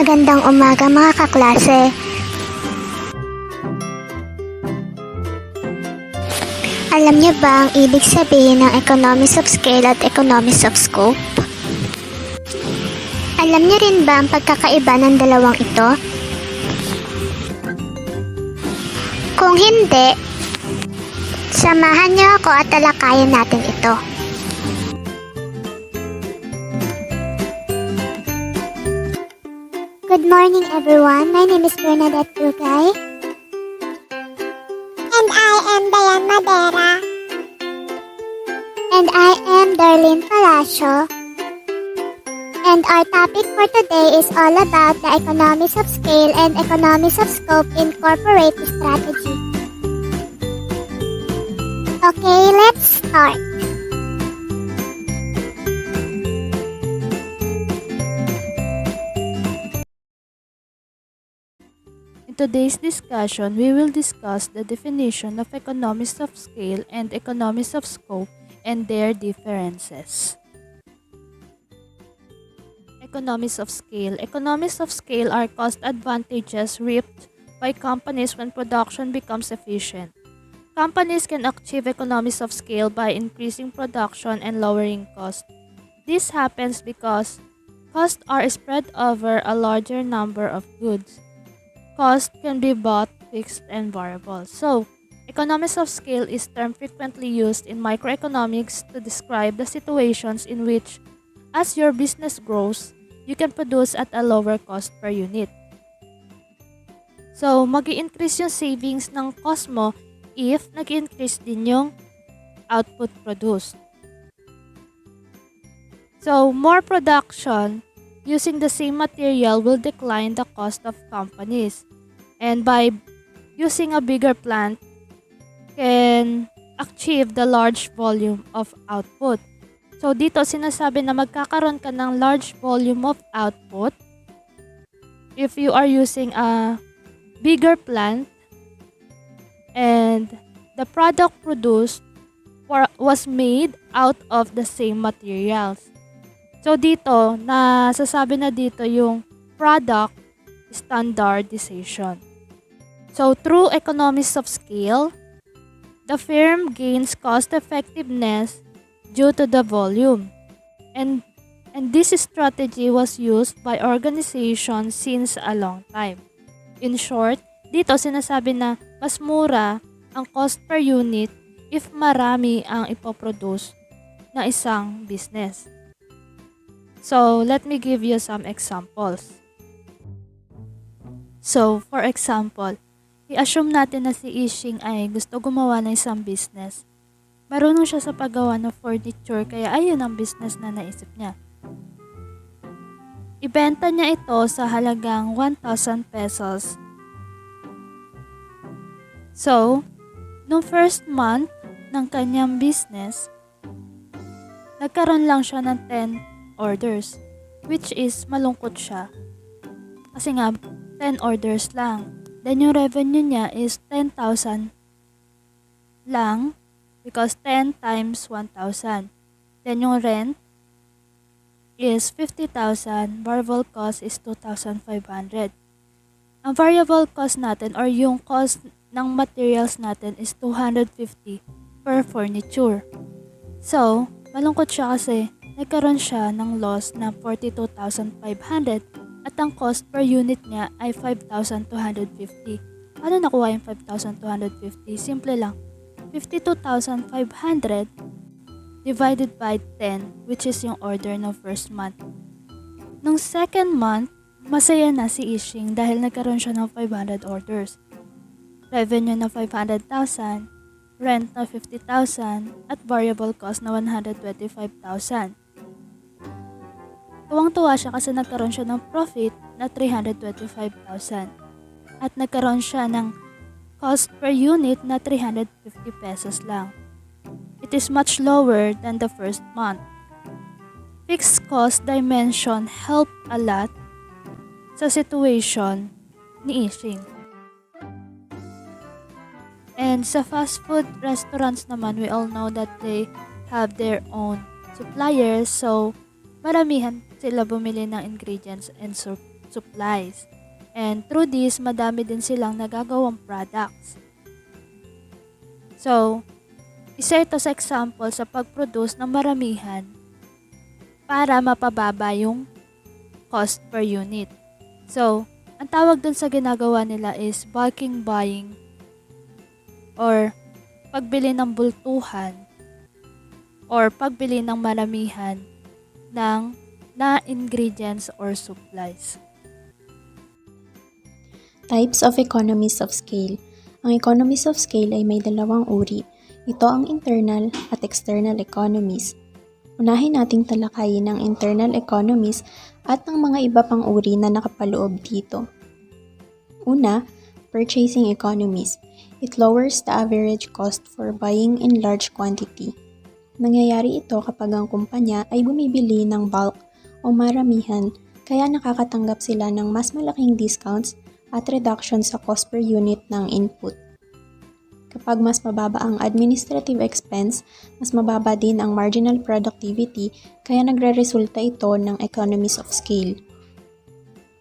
Magandang umaga mga kaklase. Alam niyo ba ang ibig sabihin ng Economies of Scale at Economies of Scope? Alam niyo rin ba ang pagkakaiba ng dalawang ito? Kung hindi, samahan niyo ako at talakayin natin ito. Good morning everyone, my name is Bernadette Dugay. And I am Dayan Madera. And I am Darlene Palacio. And our topic for today is all about the economies of scale and economies of scope in corporate strategy. Okay, let's start. In today's discussion, we will discuss the definition of economies of scale and economies of scope and their differences. Economies of scale. Economies of scale are cost advantages reaped by companies when production becomes efficient. Companies can achieve economies of scale by increasing production and lowering cost. This happens because costs are spread over a larger number of goods. Cost can be both fixed and variable. So, economies of scale is a term frequently used in microeconomics to describe the situations in which, as your business grows, you can produce at a lower cost per unit. So, mag-i-increase yung savings ng cost mo if nag-i-increase din yung output produced. So, more production using the same material will decline the cost of companies. And by using a bigger plant, can achieve the large volume of output. So dito sinasabi na magkakaroon ka ng large volume of output if you are using a bigger plant and the product produced was made out of the same materials. So dito, nasasabi na dito yung product standardization. So through economies of scale, the firm gains cost effectiveness due to the volume. And this strategy was used by organizations since a long time. In short, dito sinasabi na mas mura ang cost per unit if marami ang ipoproduce na isang business. So, let me give you some examples. So, for example, i-assume natin na si Ishing ay gusto gumawa ng isang business. Marunong siya sa paggawa ng furniture kaya ayun ang business na naisip niya. Ibenta niya ito sa halagang 1,000 pesos. So, nung first month ng kanyang business, nagkaroon lang siya ng 10 orders, which is malungkot siya. Kasi nga, 10 orders lang. Then yung revenue niya is 10,000 lang because 10 times 1,000. Then yung rent is 50,000. Variable cost is 2,500. Ang variable cost natin or yung cost ng materials natin is 250 per furniture. So, malungkot siya kasi nagkaroon siya ng loss na 42,500 at ang cost per unit niya ay 5,250. Paano nakuha yung 5,250? Simple lang. 52,500 divided by 10, which is yung order ng first month. Nung second month, masaya na si Ishing dahil nagkaroon siya ng 500 orders. Revenue na 500,000, rent na 50,000, at variable cost na 125,000. Tuwang-tuwa siya kasi nagkaroon siya ng profit na 325,000 at nagkaroon siya ng cost per unit na 350 pesos lang. It is much lower than the first month. Fixed cost dimension helped a lot sa situation ni Ishing. And sa fast food restaurants naman, we all know that they have their own suppliers, so maramihan sila bumili ng ingredients and supplies. And through this, madami din silang nagagawang products. So, isa ito sa example sa pag-produce ng maramihan para mapababa yung cost per unit. So, ang tawag dun sa ginagawa nila is bulking buying or pagbili ng bultuhan or pagbili ng maramihan ng na ingredients or supplies. Types of economies of scale. Ang economies of scale ay may dalawang uri. Ito ang internal at external economies. Unahin nating talakayin ang internal economies at ang mga iba pang uri na nakapaloob dito. Una, purchasing economies. It lowers the average cost for buying in large quantity. Nangyayari ito kapag ang kumpanya ay bumibili ng bulk o maramihan, kaya nakakatanggap sila ng mas malaking discounts at reduction sa cost per unit ng input. Kapag mas mababa ang administrative expense, mas mababa din ang marginal productivity, kaya nagre-resulta ito ng economies of scale.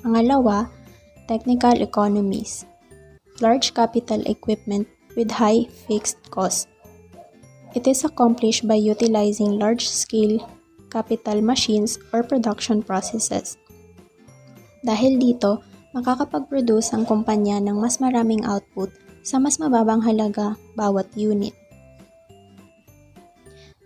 Pangalawa, technical economies. Large capital equipment with high fixed cost. It is accomplished by utilizing large-scale capital machines or production processes. Dahil dito, makakapag-produce ang kumpanya ng mas maraming output sa mas mababang halaga bawat unit.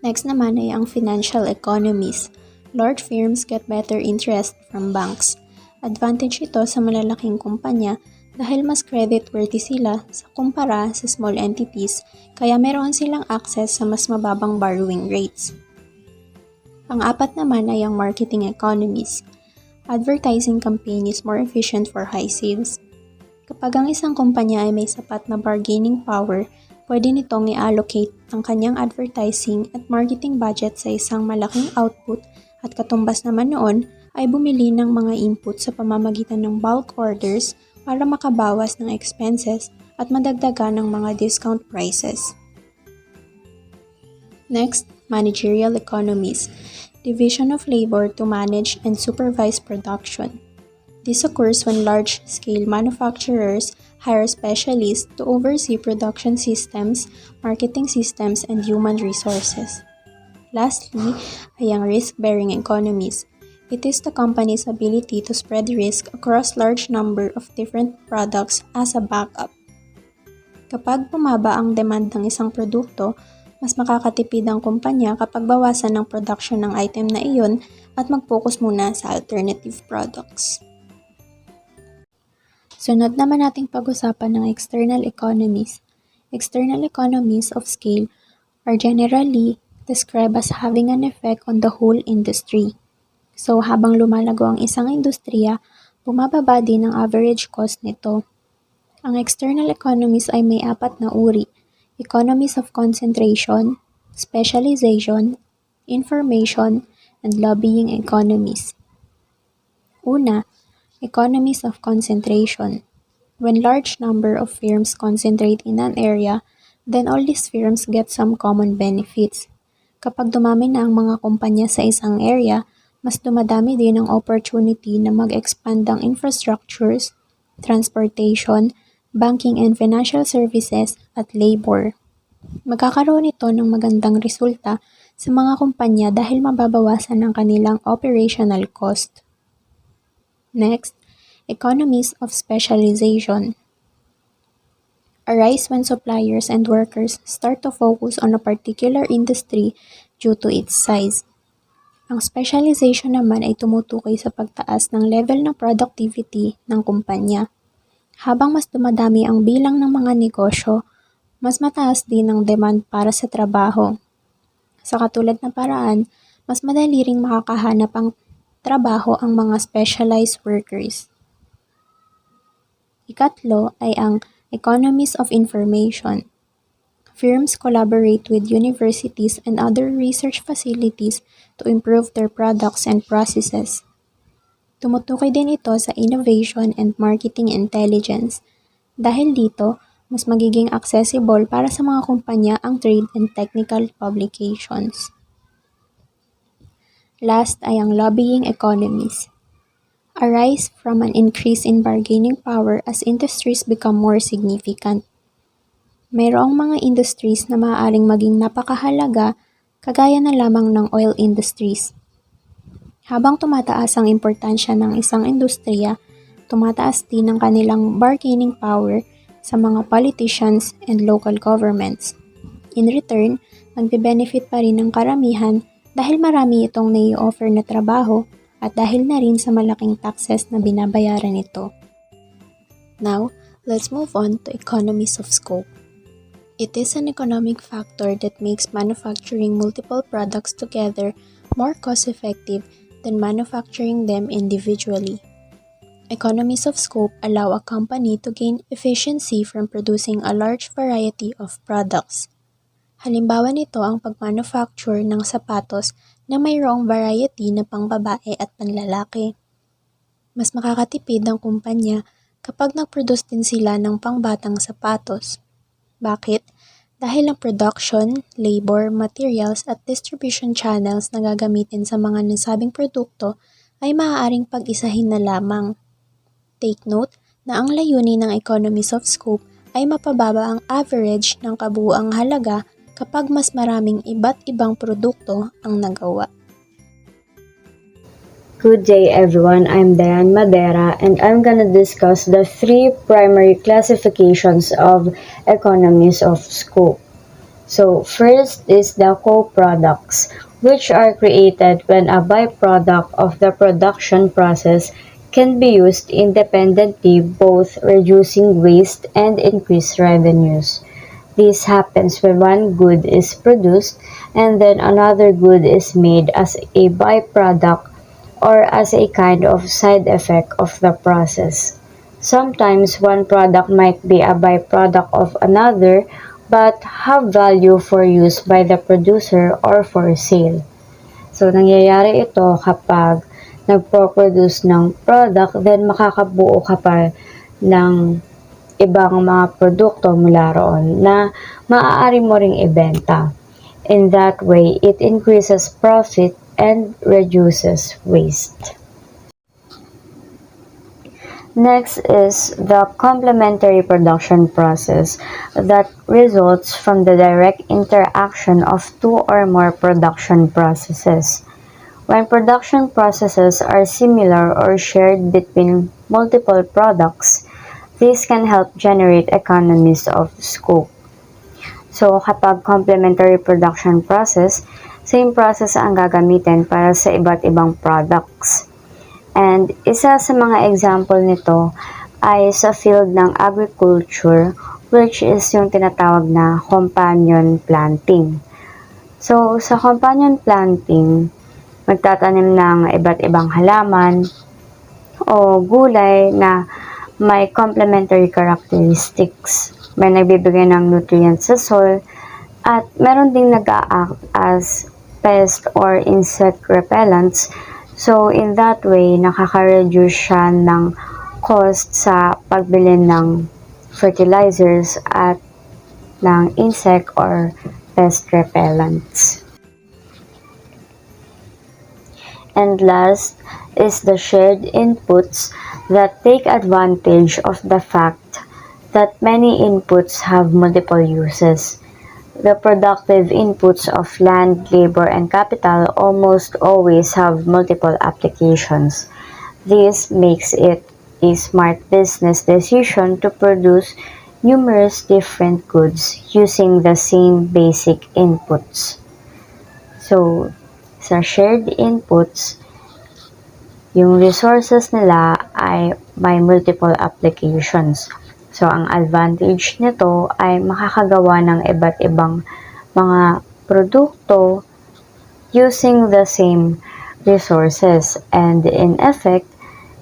Next naman ay ang financial economies. Large firms get better interest from banks. Advantage ito sa malalaking kumpanya dahil mas creditworthy sila sa kumpara sa small entities, kaya meron silang access sa mas mababang borrowing rates. Pang-apat naman ay ang marketing economies. Advertising campaign is more efficient for high sales. Kapag ang isang kumpanya ay may sapat na bargaining power, pwede nitong i-allocate ang kanyang advertising at marketing budget sa isang malaking output, at katumbas naman noon ay bumili ng mga input sa pamamagitan ng bulk orders para makabawas ng expenses at madagdagan ng mga discount prices. Next, managerial economies. Division of labor to manage and supervise production. This occurs when large-scale manufacturers hire specialists to oversee production systems, marketing systems, and human resources. Lastly, ay ang risk-bearing economies. It is the company's ability to spread risk across large number of different products as a backup. Kapag bumaba ang demand ng isang produkto, mas makakatipid ang kumpanya kapag bawasan ng production ng item na iyon at mag-focus muna sa alternative products. Sunod naman nating pag-usapan ng external economies. External economies of scale are generally described as having an effect on the whole industry. So habang lumalago ang isang industriya, bumababa din ang average cost nito. Ang external economies ay may apat na uri: economies of concentration, specialization, information, and lobbying economies. Una, economies of concentration. When large number of firms concentrate in an area, then all these firms get some common benefits. Kapag dumami na ang mga kumpanya sa isang area, mas dumadami din ang opportunity na mag-expand ang infrastructures, transportation, banking and financial services, at labor. Magkakaroon ito ng magandang resulta sa mga kumpanya dahil mababawasan ang kanilang operational cost. Next, economies of specialization arise when suppliers and workers start to focus on a particular industry due to its size. Ang specialization naman ay tumutukoy sa pagtaas ng level ng productivity ng kumpanya. Habang mas dumadami ang bilang ng mga negosyo, mas mataas din ang demand para sa trabaho. Sa katulad na paraan, mas madali ring makakahanap ang trabaho ang mga specialized workers. Ikatlo ay ang economies of information. Firms collaborate with universities and other research facilities to improve their products and processes. Tumutukoy din ito sa innovation and marketing intelligence. Dahil dito, mas magiging accessible para sa mga kumpanya ang trade and technical publications. Last ay ang lobbying economies. arise from an increase in bargaining power as industries become more significant. Mayroong mga industries na maaaring maging napakahalaga, kagaya na lamang ng oil industries. Habang tumataas ang importansya ng isang industriya, tumataas din ang kanilang bargaining power sa mga politicians and local governments. In return, magbe-benefit pa rin ang karamihan dahil marami itong nai-offer na trabaho at dahil na rin sa malaking taxes na binabayaran nito. Now, let's move on to economies of scope. It is an economic factor that makes manufacturing multiple products together more cost-effective than manufacturing them individually. Economies of scope allow a company to gain efficiency from producing a large variety of products. Halimbawa nito ang pag-manufacture ng sapatos na mayroong variety na pangbabae at panlalaki. Mas makakatipid ang kumpanya kapag nag-produce din sila ng pangbatang sapatos. Bakit? Dahil ang production, labor, materials at distribution channels na gagamitin sa mga nasabing produkto ay maaaring pag-isahin na lamang. Take note na ang layunin ng economies of scope ay mapababa ang average ng kabuuang halaga kapag mas maraming iba't ibang produkto ang nagawa. Good day everyone, I'm Dayan Madera and I'm gonna discuss the three primary classifications of economies of scope. So first is the co-products, which are created when a byproduct of the production process can be used independently, both reducing waste and increase revenues. This happens when one good is produced and then another good is made as a byproduct or as a kind of side effect of the process. Sometimes one product might be a byproduct of another but have value for use by the producer or for sale. So nangyayari ito kapag nagpo-produce ng product then makakabuo ka pa ng ibang mga produkto mula roon na maaari mo ring ibenta. In that way, it increases profit and reduces waste. Next is the complementary production process that results from the direct interaction of two or more production processes. When production processes are similar or shared between multiple products, this can help generate economies of scope. So kapag complementary production process, same process ang gagamitin para sa iba't ibang products. And isa sa mga example nito ay sa field ng agriculture, which is yung tinatawag na companion planting. So sa companion planting, magtatanim ng iba't ibang halaman o gulay na may complementary characteristics. May nagbibigay ng nutrients sa soil at meron ding nag-a-act as pest or insect repellents. So in that way, nakaka-reduce siya ng cost sa pagbili ng fertilizers at ng insect or pest repellents. And last is the shared inputs that take advantage of the fact that many inputs have multiple uses. The productive inputs of land, labor, and capital almost always have multiple applications. This makes it a smart business decision to produce numerous different goods using the same basic inputs. So, sa shared inputs, yung resources nila ay may multiple applications. So, ang advantage nito ay makakagawa ng iba't ibang mga produkto using the same resources. And in effect,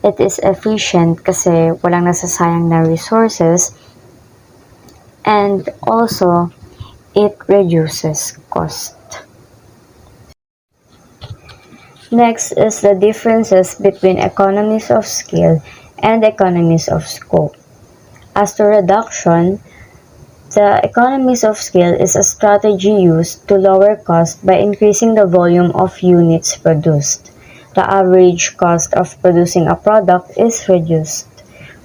it is efficient kasi walang nasasayang na resources. And also, it reduces cost. Next is the differences between economies of scale and economies of scope. As to reduction, the economies of scale is a strategy used to lower cost by increasing the volume of units produced. the average cost of producing a product is reduced.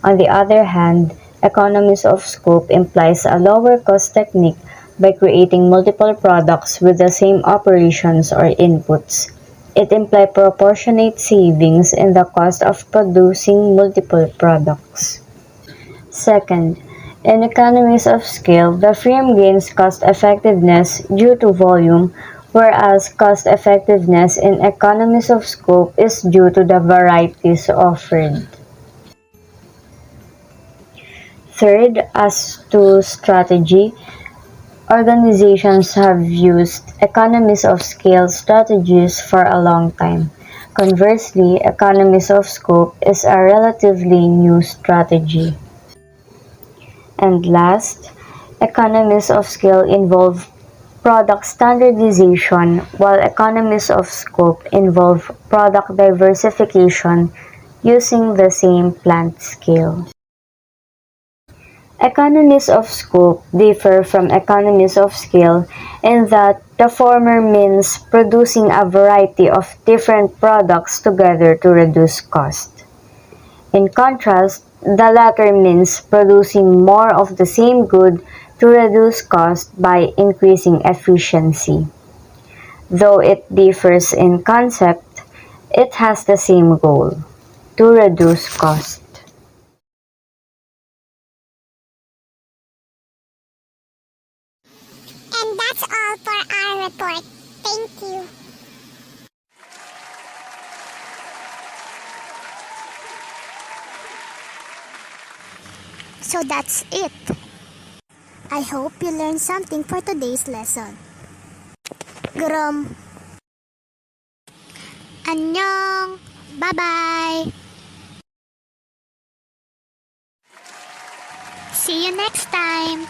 On the other hand, economies of scope implies a lower cost technique by creating multiple products with the same operations or inputs. It implies proportionate savings in the cost of producing multiple products. Second, in economies of scale, the firm gains cost effectiveness due to volume, whereas cost effectiveness in economies of scope is due to the varieties offered. Third, as to strategy, organizations have used economies of scale strategies for a long time. Conversely, economies of scope is a relatively new strategy. And last, economies of scale involve product standardization, while economies of scope involve product diversification using the same plant scale. Economies of scope differ from economies of scale in that the former means producing a variety of different products together to reduce cost. In contrast, the latter means producing more of the same good to reduce cost by increasing efficiency. Though it differs in concept, it has the same goal: to reduce cost. And that's all for our report. Thank you. So that's it. I hope you learned something for today's lesson. 그럼 안녕. Bye-bye. See you next time.